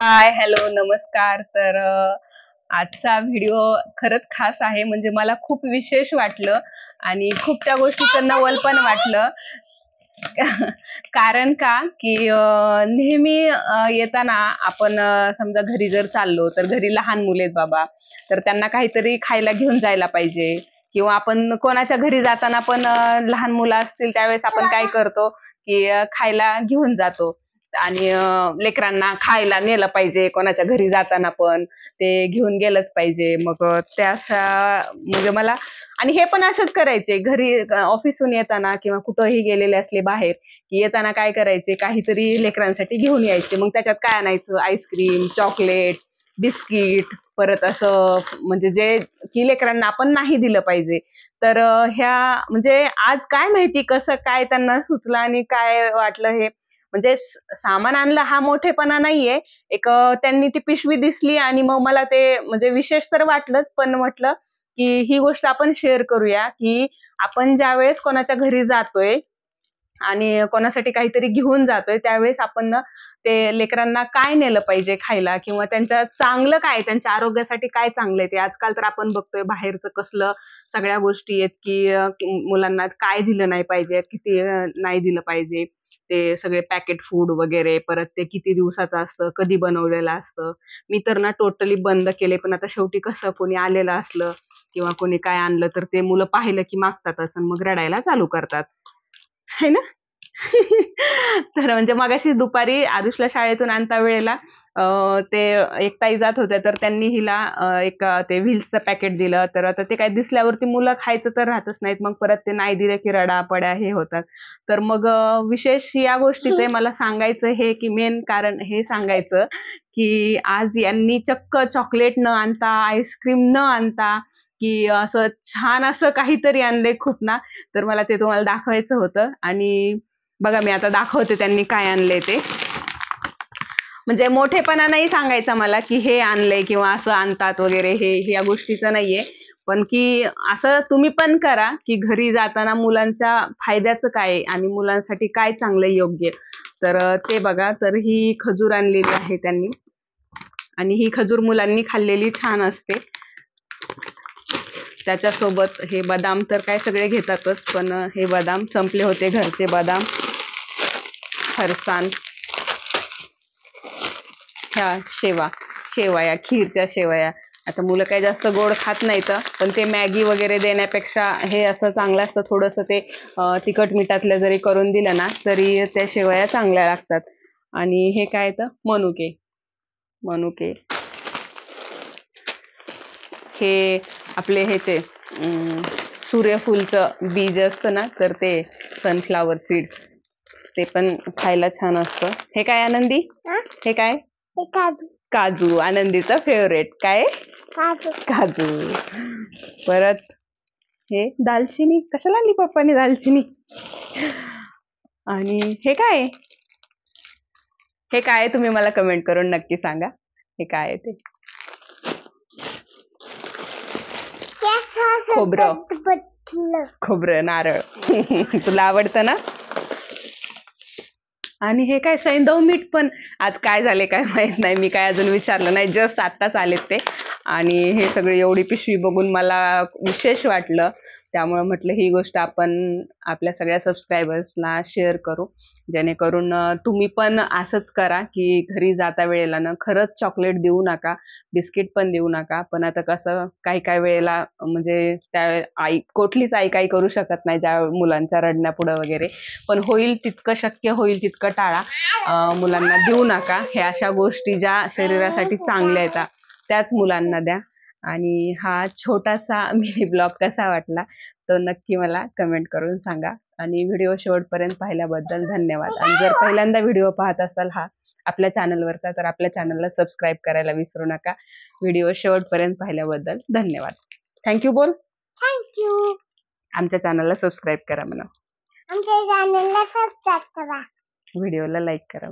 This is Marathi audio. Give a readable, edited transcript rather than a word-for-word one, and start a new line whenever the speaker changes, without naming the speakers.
हाय, हॅलो, नमस्कार. तर आजचा व्हिडिओ खरंच खास आहे. म्हणजे मला खूप विशेष वाटलं आणि खूप त्या गोष्टीचं नवल पण वाटलं. कारण का, की नेहमी येताना आपण समजा घरी जर चाललो, तर घरी लहान मुले आहेत बाबा, तर त्यांना काहीतरी खायला घेऊन जायला पाहिजे किंवा आपण कोणाच्या घरी जाताना पण लहान मुलं असतील त्यावेळेस आपण काय करतो, की खायला घेऊन जातो. आणि लेकरांना खायला नेलं पाहिजे कोणाच्या घरी जाताना पण ते घेऊन गेलंच पाहिजे. मग म्हणजे मला आणि हे पण असंच करायचे घरी ऑफिसहून येताना किंवा कुठंही गेलेले असले बाहेर, की येताना काय करायचे काहीतरी लेकरांसाठी घेऊन यायचे. मग त्याच्यात काय आणायचं आईस्क्रीम, चॉकलेट, बिस्किट, परत असं म्हणजे जे की लेकरांना आपण नाही दिलं पाहिजे. तर ह्या म्हणजे आज काय माहिती कसं काय त्यांना सुचलं आणि काय वाटलं हे म्हणजे सामान आणलं हा मोठेपणा नाहीये. एक त्यांनी ती पिशवी दिसली आणि मग मला ते म्हणजे विशेष तर वाटलंच, पण म्हटलं, की ही गोष्ट आपण शेअर करूया, की आपण ज्यावेळेस कोणाच्या घरी जातोय आणि कोणासाठी काहीतरी घेऊन जातोय, त्यावेळेस आपण ना ते लेकरांना काय नेलं पाहिजे खायला किंवा त्यांच्या चांगलं काय, त्यांच्या आरोग्यासाठी काय चांगलं आहे ते. आजकाल तर आपण बघतोय बाहेरचं कसलं सगळ्या गोष्टी आहेत, की मुलांना काय दिलं नाही पाहिजे, किती नाही दिलं पाहिजे. ते सगळे पॅकेट फूड वगैरे, परत ते किती दिवसाचं असतं, कधी बनवलेलं असतं. मी तर ना टोटली बंद केले, पण आता शेवटी कसं कोणी आलेलं असलं किंवा कोणी काय आणलं, तर ते मुलं पाहिलं की मागतातच आणि मग रडायला चालू करतात. है ना? तर म्हणजे मगाशी दुपारी आरुषला शाळेतून आणता वेळेला ते एक ताई जात होत्या, तर त्यांनी हिला एक ते व्हील्सचं पॅकेट दिलं. तर आता ते काय दिसल्यावरती मुलं खायचं तर राहतच नाहीत. मग परत ते नाही दिलं की रडा-पड्या हे होतात. तर मग विशेष या गोष्टीचं मला सांगायचं हे, की मेन कारण हे सांगायचं, की आज यांनी चक्क चॉकलेट न आणता, आईस्क्रीम न आणता, की असं छान असं काहीतरी आणलंय खूप ना, तर मला ते तुम्हाला दाखवायचं होतं आणि बघा मी आता दाखवते त्यांनी काय आणलंय ते. म्हणजे मोठेपणा नाही सांगायचा मला, की हे आणलंय किंवा असं आणतात वगैरे हे या गोष्टीचं नाहीये. पण की असं तुम्ही पण करा, की घरी जाताना मुलांच्या फायद्याचं काय आहे आणि मुलांसाठी काय चांगलं योग्य. तर ते बघा, तर ही खजूर आणलेली आहे त्यांनी आणि ही खजूर मुलांनी खाल्लेली छान असते. त्याच्यासोबत हे बदाम तर काय सगळे घेतातच, पण हे बदाम संपले होते घरचे बदाम, फरसाण, ह्या शेवया, खीरच्या शेवया. आता मुलं काही जास्त गोड खात नाहीत, पण ते मॅगी वगैरे देण्यापेक्षा हे असं चांगलं असतं थोडंसं ते तिखट मिठातलं जरी करून दिलं ना, तरी त्या शेवया चांगल्या लागतात. आणि हे काय तर मनुके. मनुके हे आपले ह्याचे सूर्यफूलचं बीज असतं ना, तर ते सनफ्लावर सीड ते पण खायला छान असतं. हे काय आनंदी? हे काय? काजू. आनंदीचा फेवरेट काय? काजू. परत हे दालचिनी. कशाला आणली पप्पाने दालचिनी? आणि हे काय? हे काय तुम्ही मला कमेंट करून नक्की सांगा. हे काय आहे ते? खोबरं, नारळ. तुला आवडतं ना? आणि हे काय सैंधव मीठ पण. आज काय झाले काय माहित नाही, मी काय अजून विचारलं नाही, जस्ट आत्ताच आलेत ते. आणि हे सगळी एवढी पिशवी बघून मला विशेष वाटलं, त्यामुळे म्हटलं ही गोष्ट आपण आपल्या सगळ्या सबस्क्रायबर्सला शेअर करू, जेणेकरून तुम्ही पण असंच करा, की घरी जाता वेळेला ना खरंच चॉकलेट देऊ नका, बिस्किट पण देऊ नका. पण आता कसं काही काही वेळेला म्हणजे त्या कुठलीच आई काही करू शकत नाही ज्या मुलांच्या रडण्यापुढं वगैरे. पण होईल तितकं, शक्य होईल तितकं टाळा. मुलांना देऊ नका. हे अशा गोष्टी ज्या शरीरासाठी चांगल्या आहेत त्याच मुलांना द्या. आणि हा छोटासा मिनी ब्लॉग कसा वाटला तो नक्की मला कमेंट करून सांगा. आणि व्हिडिओ शेवटपर्यंत पाहिल्याबद्दल धन्यवाद. आणि जर पहिल्यांदा व्हिडिओ पाहत असाल हा आपल्या चॅनलवरचा, तर आपल्या चॅनलला सबस्क्राईब करायला विसरू नका. व्हिडिओ शेवटपर्यंत पाहिल्याबद्दल धन्यवाद. थँक्यू बोल. थँक्यू. आमच्या चॅनलला सबस्क्राईब करा म्हणा. आमच्या चॅनलला सबस्क्राईब करा. व्हिडिओला लाईक करा.